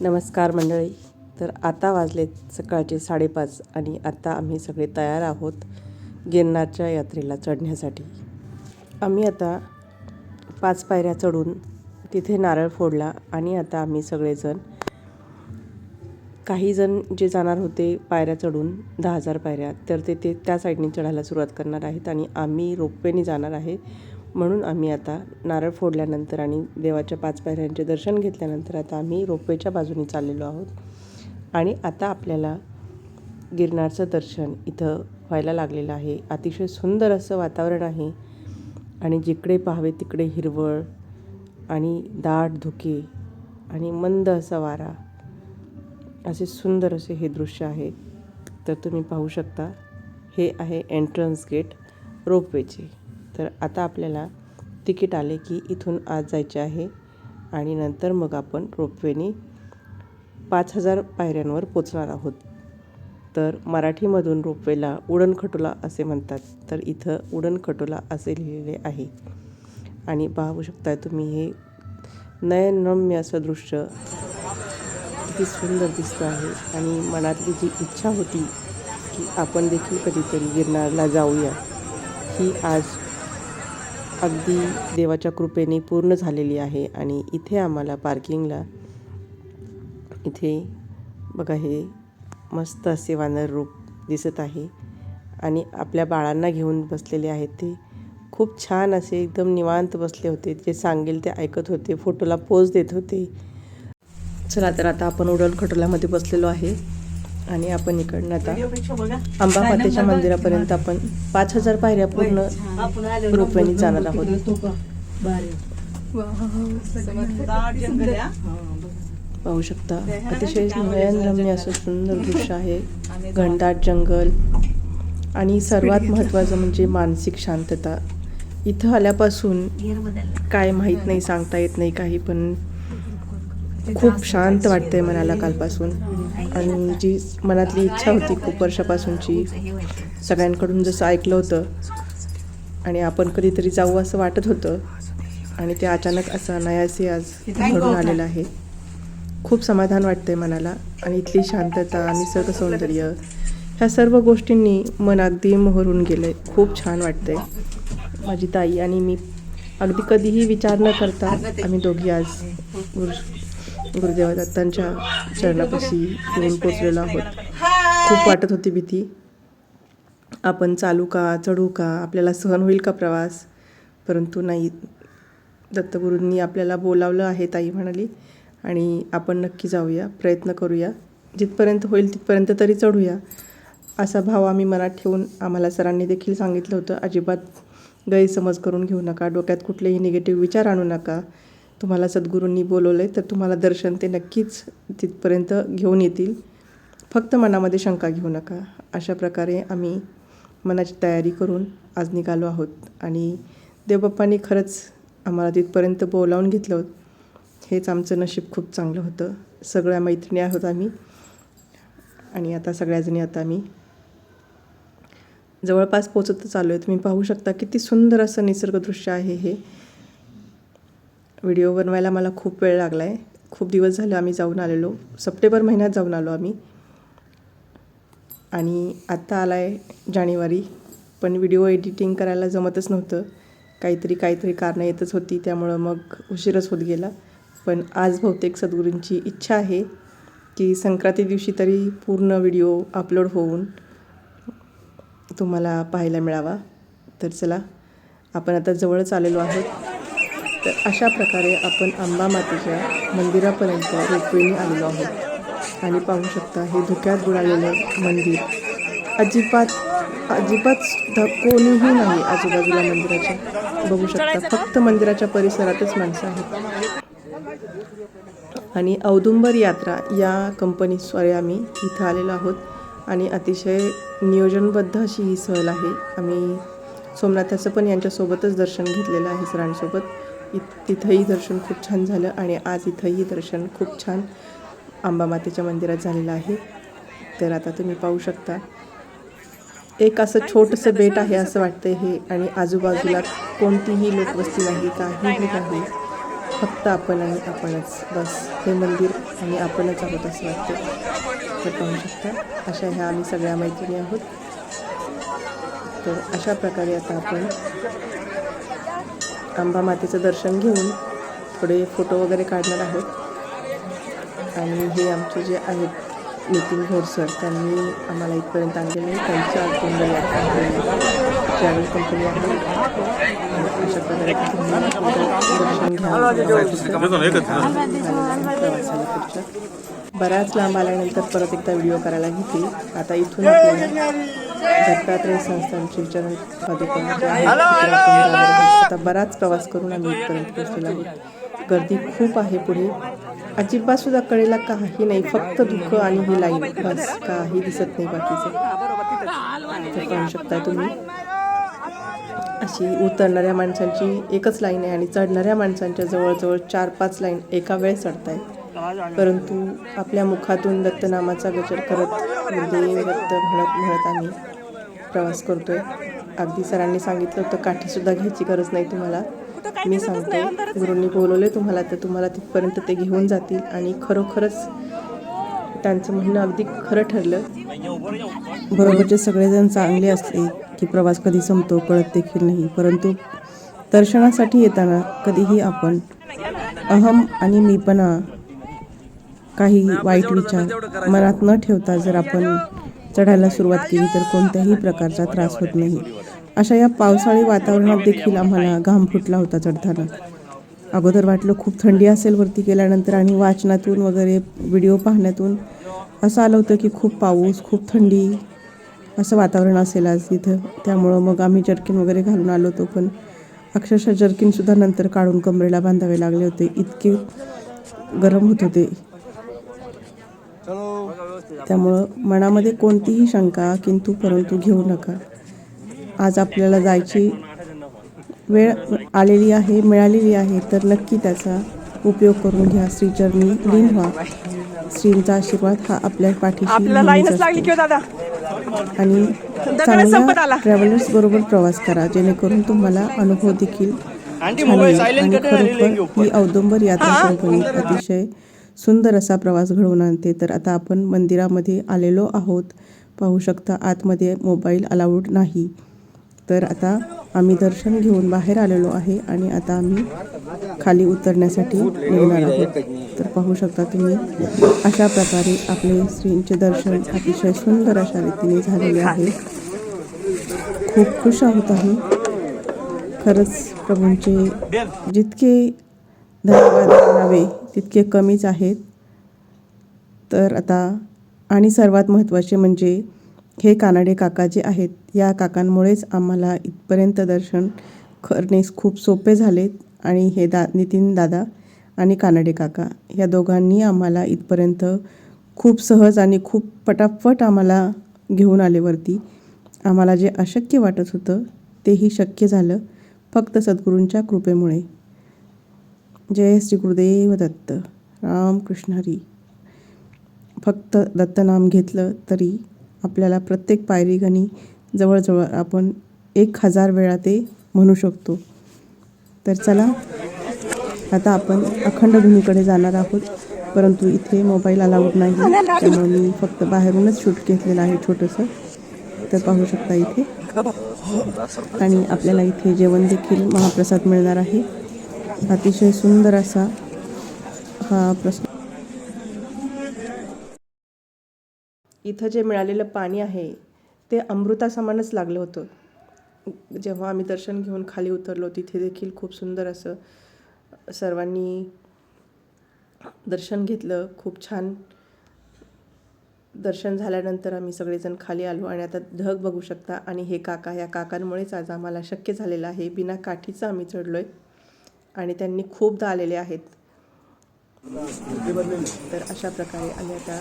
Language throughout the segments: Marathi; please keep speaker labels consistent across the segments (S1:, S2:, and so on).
S1: नमस्कार मंडळी. तर आता वाजलेत सकाळचे 5:30 आणि आता आम्ही सगळे तयार आहोत गिरनारच्या यात्रेला चढण्यासाठी. आम्ही आता 5 पायऱ्या चढून तिथे नारळ फोडला आणि आता आम्ही सगळेजण, काही जण जे जाणार होते पायऱ्या चढून 10,000 पायऱ्या, तर ते त्या साईडने चढायला सुरुवात करणार आहेत आणि आम्ही रोपवेने जाणार आहे. म्हणून आम्ही आता नारळ फोडल्यानंतर आणि देवाच्या 5 पायऱ्यांचे दर्शन घेतल्यानंतर आता आम्ही रोपवेच्या बाजूने चाललेलो आहोत. आणि आता आपल्याला गिरनारचं दर्शन इथं व्हायला लागलेलं आहे. अतिशय सुंदर असं वातावरण आहे आणि जिकडे पाहावे तिकडे हिरवळ आणि दाट धुके आणि मंद असा वारा, असे सुंदर असे हे दृश्य आहे. तर तुम्ही पाहू शकता, हे आहे एंट्रन्स गेट रोपवेचे. तर आता आपल्याला तिकीट आले की इथून आत जायचे आहे आणि नंतर मग आपण रोपवेने 5,000 पायऱ्यांवर पोचणार आहोत. तर मराठीमधून रोपवेला उडणखटोला असे म्हणतात. तर इथं उडणखटोला असे लिहिलेले आहे आणि पाहू शकता तुम्ही, हे नयनरम्य असं दृश्य किती सुंदर दिसतं आहे. आणि मनातली जी इच्छा होती की आपण देखील कधीतरी गिरनारला जाऊया, ही आज अगदी देवाच्या कृपेने पूर्ण झालेली आहे. आणि इथे आम्हाला पार्किंगला, इथे बघा हे मस्त असे वानर रूप दिसत आहे आणि आपल्या बाळांना घेऊन बसलेले आहेत. ते खूप छान असे एकदम निवांत बसले होते. जे सांगेल ते ऐकत होते, फोटोला पोज देत होते. चला, तर आता आपण उडणखटोल्यामध्ये बसलेलो आहे आणि आपण इकडनं आता अंबामातेच्या मंदिरापर्यंत आपण 5,000 पायऱ्या पूर्ण रोपवेने जाणार आहोत. पाहू शकता, अतिशय नयनरम्य असं सुंदर दृश्य आहे. घनदाट जंगल आणि सर्वात महत्त्वाचं म्हणजे मानसिक शांतता. इथं आल्यापासून काय माहीत नाही, सांगता येत नाही काही, पण खूप शांत वाटतंय मनाला कालपासून. आणि जी मनातली इच्छा होती खूप वर्षापासूनची, सगळ्यांकडून जसं ऐकलं होतं आणि आपण कधीतरी जाऊ असं वाटत होतं, आणि ते अचानक असं अनायासे आज घडून आलेलं आहे. खूप समाधान वाटतंय मनाला. आणि इथली शांतता, निसर्ग सौंदर्य, ह्या सर्व गोष्टींनी मन अगदी मोहरून गेलं आहे. खूप छान वाटतंय. माझी ताई आणि मी अगदी कधीही विचार न करता आम्ही दोघी आज गुरुदेव दत्तांच्या चरणापाशी येऊन पोचलेलो आहोत. खूप वाटत होती भीती, आपण चालू का, चढू का, आपल्याला सहन होईल का प्रवास, परंतु नाही, दत्तगुरूंनी आपल्याला बोलावलं आहे, ताई म्हणाली, आणि आपण नक्की जाऊया, प्रयत्न करूया, जिथपर्यंत होईल तिथपर्यंत तरी चढूया, असा भाव आम्ही मनात ठेवून. आम्हाला सरांनी देखील सांगितलं होतं, अजिबात गैरसमज करून घेऊ नका, डोक्यात कुठलेही निगेटिव्ह विचार आणू नका. तुम्हाला सद्गुरूंनी बोलवलं आहे तर तुम्हाला दर्शन ते नक्कीच तिथपर्यंत घेऊन येतील, फक्त मनामध्ये शंका घेऊ नका. अशा प्रकारे आम्ही मनाची तयारी करून आज निघालो आहोत. आणि देवबाप्पांनी खरंच आम्हाला तिथपर्यंत बोलावून घेतलं होतं. हेच आमचं नशीब खूप चांगलं होतं. सगळ्या मैत्रिणी आहोत आम्ही, आणि आता सगळ्याजणी आता आम्ही जवळपास पोचतच आलो आहे. तुम्ही पाहू शकता किती सुंदर असं निसर्गदृश्य आहे. हे व्हिडिओ बनवायला मला खूप वेळ लागला आहे. खूप दिवस झाले आम्ही जाऊन आलेलो, सप्टेंबर महिन्यात जाऊन आलो आम्ही, आणि आत्ता आला आहे जानेवारी, पण व्हिडिओ एडिटिंग करायला जमतच नव्हतं. काहीतरी कारणं येतच होती, त्यामुळं मग उशीरच होत गेला. पण आज बहुतेक सद्गुरूंची इच्छा आहे की संक्रांती दिवशी तरी पूर्ण व्हिडिओ अपलोड होऊन तुम्हाला पाहायला मिळावा. तर चला, आपण आता जवळच आलेलो आहोत. तर अशा प्रकारे आपण अंबामातेच्या मंदिरापर्यंत रोपवेने आलेलो आहोत. आणि पाहू शकता, हे धुक्यात बुडालेलं मंदिर, अजिबात सुद्धा कोणीही नाही आजूबाजूला मंदिराच्या. बघू शकता, फक्त मंदिराच्या परिसरातच माणसं आहेत. आणि औदुंबर यात्रा या कंपनीद्वारे आम्ही इथं आलेलो आहोत आणि अतिशय नियोजनबद्ध अशी ही सहल आहे. आम्ही सोमनाथाचं पण यांच्यासोबतच दर्शन घेतलेलं आहे सरांसोबत. तिथंही दर्शन खूप छान झालं आणि आज इथंही दर्शन खूप छान अंबामातेच्या मंदिरात झालेलं आहे. तर आता तुम्ही पाहू शकता, एक असं छोटंसं बेट आहे असं वाटतं हे, आणि आजूबाजूला कोणतीही लोकवस्ती नाही, काहीही नाही. फक्त आपण आणि आपणच, बस हे मंदिर आणि आपणच आहोत असं वाटतं. तर पाहू शकता अशा ह्या आम्ही सगळ्या मैत्रिणी आहोत. तर अशा प्रकारे आता आपण अंबा मातेचं दर्शन घेऊन थोडे फोटो वगैरे काढणार आहोत. आणि हे आमचे जे आहेत नितीन घोडसर, त्यांनी आम्हाला इथपर्यंत आणलेले आहे. त्यांची आतून ट्रॅव्हल कंपनी आहे. अशा प्रकारे दर्शन प्रवासाला पुढच्या बऱ्याच लांब आल्यानंतर परत एकदा व्हिडिओ करायला घेतली. आता इथून आपल्याला दत्तात्रय संस्थानचे चरण पादुका आहेत. आता बराच प्रवास करून आम्ही इथपर्यंत पोहोचलेलो आहोत. गर्दी खूप आहे पुढे, अजिबात सुद्धा कडेला काही नाही, फक्त धुकं आणि ही लाईन, बस काही दिसत नाही बाकीचं. तर पाहू शकता तुम्ही अशी उतरणाऱ्या माणसांची एकच लाईन आहे आणि चढणाऱ्या माणसांच्या जवळजवळ 4-5 लाईन एका वेळेस चढत आहेत. परंतु आपल्या मुखातून दत्तनामाचा गजर करत गुरुदेव दत्त म्हणत आम्ही प्रवास करतोय. अगदी सरांनी सांगितलं होतं काठीसुद्धा घ्यायची गरज नाही तुम्हाला. मी सांगते, गुरूंनी बोलवले तुम्हाला तर तुम्हाला तिथपर्यंत ते घेऊन जातील. आणि खरोखरच त्यांचं म्हणणं अगदी खरं ठरलं. बरोबरचे सगळेजण चांगले असले की प्रवास कधी संपतो कळत देखील नाही. परंतु दर्शनासाठी येताना कधीही आपण अहम आणि मीपणा, काही वाईट विचार मनात न ठेवता जर आपण चढायला सुरुवात केली तर कोणत्याही प्रकारचा त्रास होत नाही. अशा या पावसाळी वातावरणात देखील आम्हाला घाम फुटला होता चढताना. अगोदर वाटलं खूप थंडी असेल वरती गेल्यानंतर, आणि वाचनातून वगैरे व्हिडिओ पाहण्यातून असं आलं होतं की खूप पाऊस, खूप थंडी असं वातावरण असेल आज तिथं. त्यामुळं मग आम्ही जर्किन वगैरे घालून आलो होतो, पण अक्षरशः जर्किनसुद्धा नंतर काढून कमरेला बांधावे लागले होते, इतके गरम होत होते. त्यामुळं मनामध्ये कोणतीही शंका किंतु परंतु घेऊ नका. आज आपल्याला जायची वेळ आलेली आहे, मिळालेली आहे, तर नक्की त्याचा उपयोग करून घ्या. श्रीचरणी लीन व्हा. श्रींचा आशीर्वाद हा आपल्या पाठीशी नेहमीच असतो. आणि चांगल्या ट्रॅव्हलर्स बरोबर प्रवास करा, जेणेकरून तुम्हाला अनुभव देखील छान येईल. आणि खरोखर ही औदुंबर यात्रा कंपनी अतिशय सुंदर असा प्रवास घडवून आणते. तर आता आपण मंदिरामध्ये आलेलो आहोत. पाहू शकता आतमध्ये मोबाईल अलाउड नाही. तर आता आम्ही दर्शन घेऊन बाहेर आलेलो आहे आणि आता आम्ही खाली उतरण्यासाठी निघणार आहोत. तर पाहू शकता तुम्ही अशा प्रकारे आपले श्रींचे दर्शन अतिशय सुंदर अशा रीतीने झालेले आहे. खूप खुश आहोत आम्ही. खरंच प्रभूंचे जितके धन्यवाद मानावे तितके कमीच आहेत. तर आता आणि सर्वात महत्त्वाचे म्हणजे हे कानाडे काका जे आहेत, या काकांमुळेच आम्हाला इथपर्यंत दर्शन करणे खूप सोपे झालेत. आणि हे नितीन दादा आणि कानाडे काका या दोघांनी आम्हाला इथपर्यंत खूप सहज आणि खूप पटापट आम्हाला घेऊन आले वरती. आम्हाला जे अशक्य वाटत होतं तेही शक्य झालं फक्त सद्गुरूंच्या कृपेमुळे. जय श्री गुरुदेव दत्त. रामकृष्ण हरी. फक्त दत्तनाम घेतलं तरी आपल्याला प्रत्येक पायरीगणी जवळजवळ आपण 1000 वेळा ते म्हणू शकतो. तर चला आता आपण अखंडभूमीकडे जाणार आहोत. परंतु इथे मोबाईल अलाउड नाही, त्यामुळे मी फक्त बाहेरूनच शूट घेतलेलं आहे छोटंसं. तर पाहू शकता इथे. आणि आपल्याला इथे जेवण देखील महाप्रसाद मिळणार आहे. अतिशय सुंदर असा हा प्रसाद. इथं जे मिळालेलं पाणी आहे ते अमृतासमानच लागलं होतं. जेव्हा आम्ही दर्शन घेऊन खाली उतरलो तिथे देखील खूप सुंदर असं सर्वांनी दर्शन घेतलं. खूप छान दर्शन झाल्यानंतर आम्ही सगळेजण खाली आलो आणि आता ढग बघू शकता. आणि हे काका, या काकांमुळेच आज आम्हाला शक्य झालेलं आहे. बिना काठीचं आम्ही चढलो आहे आणि त्यांनी खूपदा आलेले आहेत. तर अशा प्रकारे आम्ही आता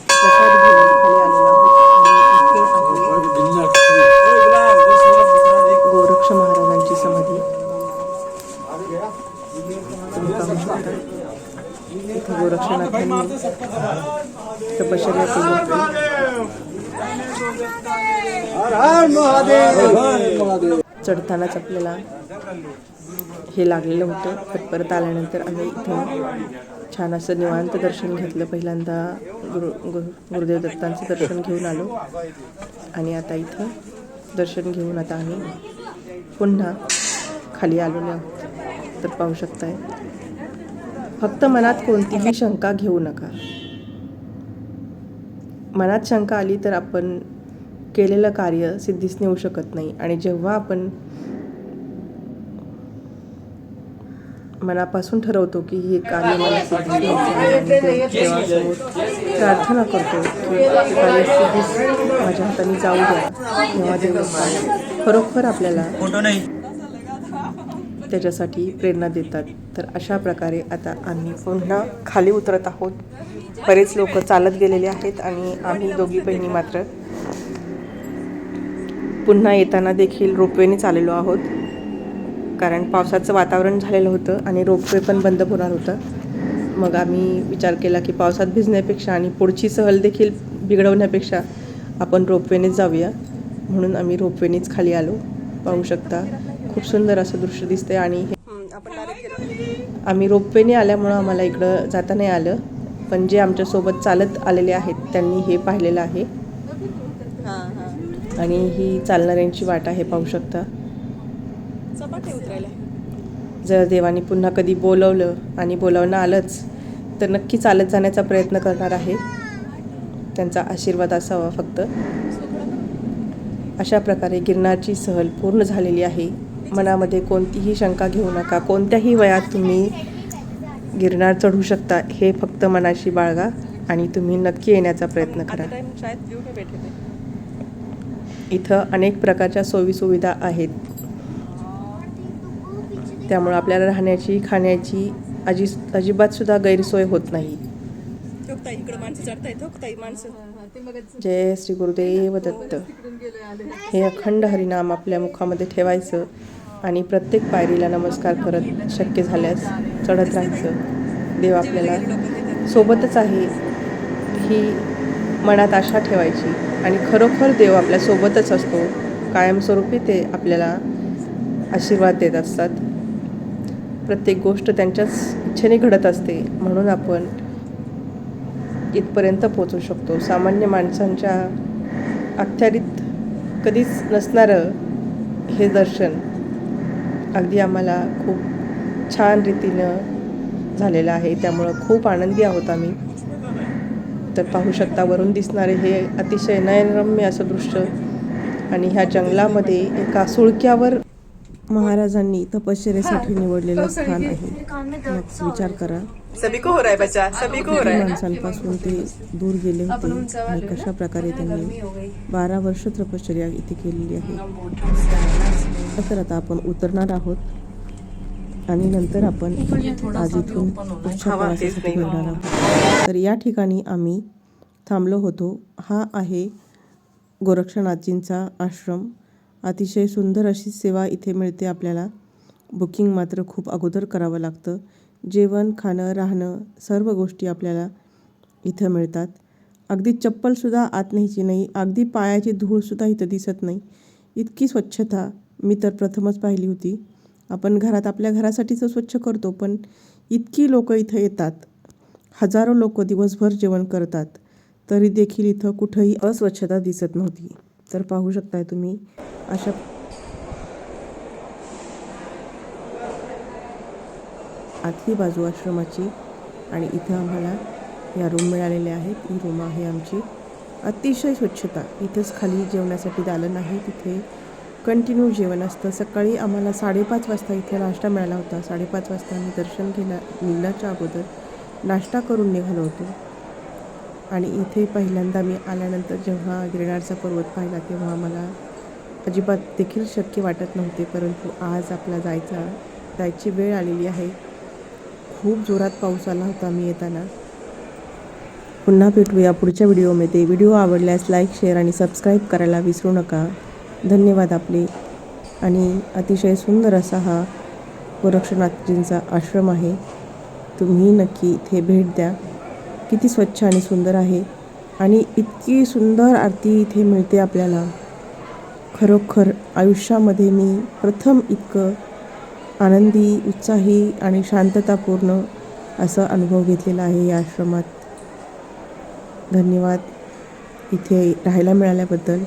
S1: प्रसाद घेऊन खाली आलेलो आहोत. गोरक्ष महाराजांची समाधी तुम्ही पाहू शकता. इथे गोरक्षनाथांनी तपश्चर्या केली होती. चढतानाच आपल्याला हे लागलेलं होतं. पण परत आल्यानंतर आम्ही इथं छान असं निवांत दर्शन घेतलं. पहिल्यांदा गुरुदेव दत्तांचं दर्शन घेऊन आलो आणि आता इथं दर्शन घेऊन आता आम्ही पुन्हा खाली आलेलो आहोत. तर पाहू शकताय, फक्त मनात कोणतीही शंका घेऊ नका. मनात शंका आली तर आपण केलेलं कार्य सिद्धीस नेऊ शकत नाही. आणि जेव्हा आपण मनापासून ठरवतो की हे कार्य मला सिद्धीस न्यायचं आहे आणि देवासमोर प्रार्थना करतो की हे कार्य सिद्धीस माझ्या हाताने जाऊ द्या, तेव्हा देव खरोखर आपल्याला त्याच्यासाठी प्रेरणा देतात. तर अशा प्रकारे आता आम्ही पुन्हा खाली उतरत आहोत. बरेच लोक चालत गेलेले आहेत आणि आम्ही दोघी बहिणी मात्र पुन्हा येताना देखील रोपवेनेच आलेलो आहोत. कारण पावसाचं वातावरण झालेलं होतं आणि रोपवे पण बंद होणार होतं. मग आम्ही विचार केला की पावसात भिजण्यापेक्षा आणि पुढची सहल देखील बिघडवण्यापेक्षा आपण रोपवेनेच जाऊया. म्हणून आम्ही रोपवेनेच खाली आलो. पाहू शकता, खूप सुंदर असं दृश्य दिसतंय. आणि आम्ही रोपवेने आल्यामुळं आम्हाला इकडं जाता नाही आलं. पण जे आमच्यासोबत चालत आलेले आहेत त्यांनी हे पाहिलेलं आहे आणि ही चालणाऱ्यांची वाट आहे. पाहू शकता, जर देवाने पुन्हा कधी बोलवलं आणि बोलावणं आलंच तर नक्की चालत जाण्याचा प्रयत्न करणार आहे. त्यांचा आशीर्वाद असावा फक्त. अशा प्रकारे गिरनारची सहल पूर्ण झालेली आहे. मनामध्ये कोणतीही शंका घेऊ नका. कोणत्याही वयात तुम्ही गिरनार चढू शकता. हे फक्त मनाशी बाळगा आणि तुम्ही नक्की येण्याचा प्रयत्न करा. इथं अनेक प्रकारच्या सोयीसुविधा आहेत. त्यामुळे आपल्याला राहण्याची, खाण्याची अजिबात सुद्धा गैरसोय होत नाही. जय श्री गुरुदेव दत्त. हे अखंड हरिनाम आपल्या मुखामध्ये ठेवायचं आणि प्रत्येक पायरीला नमस्कार करत शक्य झाल्यास चढत राहायचं. देव आपल्याला सोबतच आहे ही मनात आशा ठेवायची आणि खरोखर देव आपल्या सोबतच असतो. कायमस्वरूपी ते आपल्याला आशीर्वाद देत असतात. प्रत्येक गोष्ट त्यांच्याच इच्छेने घडत असते. म्हणून आपण इथपर्यंत पोचू शकतो. सामान्य माणसांच्या अखत्यारीत कधीच नसणारं हे दर्शन अगदी आम्हाला खूप छान रीतीनं झालेलं आहे. त्यामुळं खूप आनंदी आहोत आम्ही. तर पाहू शकता, वरून दिसणारे हे अतिशय नयनरम्य असं दृश्य. आणि ह्या जंगलामध्ये एका सुळक्यावर महाराजांनी तपश्चर्येसाठी निवडलेलं स्थान आहे. मग विचार करा, माणसांपासून ते दूर गेले होते आणि कशा प्रकारे त्यांनी 12 वर्ष तपश्चर्या इथे केलेली आहे. तर आता आपण उतरणार आहोत आणि नंतर आपण आज इथून पुढच्या प्रवासासाठी निघणार आहोत. तर या ठिकाणी आम्ही थांबलो होतो. हा आहे गोरक्षनाथजींचा आश्रम. अतिशय सुंदर अशी सेवा इथे मिळते आपल्याला. बुकिंग मात्र खूप अगोदर करावं लागतं. जेवण, खाणं, राहणं सर्व गोष्टी आपल्याला इथं मिळतात. अगदी चप्पलसुद्धा आत न्यायची नाही. अगदी पायाची धूळसुद्धा इथं दिसत नाही. इतकी स्वच्छता मी तर प्रथमच पाहिली होती. आपण घरात आपल्या घरासाठीच स्वच्छ करतो, पण इतकी लोकं इथं येतात. हजारो लोक दिवसभर जेवण करतात, तरी देखील इथं कुठंही अस्वच्छता दिसत नव्हती. तर पाहू शकताय तुम्ही अशा आतली बाजू आश्रमाची. आणि इथं आम्हाला या रूम मिळालेल्या आहेत. ही रूम आहे आमची. अतिशय स्वच्छता. इथंच खाली जेवणासाठी दालन आहे, तिथे कंटिन्यू जेवण असतं. सकाळी आम्हाला 5:30 वाजता इथे नाश्ता मिळाला होता. 5:30 वाजता आम्ही दर्शन निघण्याच्या अगोदर नाश्ता करून निघालो होतो. आणि इथे पहिल्यांदा मी आल्यानंतर जेव्हा गिरनारचा पर्वत पाहिला तेव्हा मला अजिबात देखील शक्य वाटत नव्हते. परंतु आज आपला जायची वेळ आलेली आहे. खूप जोरात पाऊस आला होता मी येताना. पुन्हा भेटूया पुढच्या व्हिडिओमध्ये. व्हिडिओ आवडल्यास लाईक, शेअर आणि सबस्क्राईब करायला विसरू नका. धन्यवाद आपले. आणि अतिशय सुंदर असा हा गोरक्षनाथजींचा आश्रम आहे. तुम्ही नक्की इथे भेट द्या. किती स्वच्छ आणि सुंदर आहे आणि इतकी सुंदर आरती इथे मिळते आपल्याला. खरोखर आयुष्यामध्ये मी प्रथम इतकं आनंदी, उत्साही आणि शांततापूर्ण असा अनुभव घेतलेला आहे या आश्रमात. धन्यवाद इथे राहायला मिळाल्याबद्दल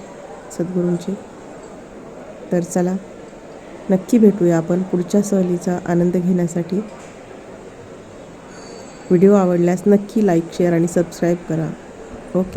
S1: सद्गुरूंचे. तर चला नक्की भेटूया आपण पुढच्या सहलीचा आनंद घेण्यासाठी. व्हिडिओ आवडल्यास नक्की लाईक, शेअर आणि सबस्क्राईब करा. ओके.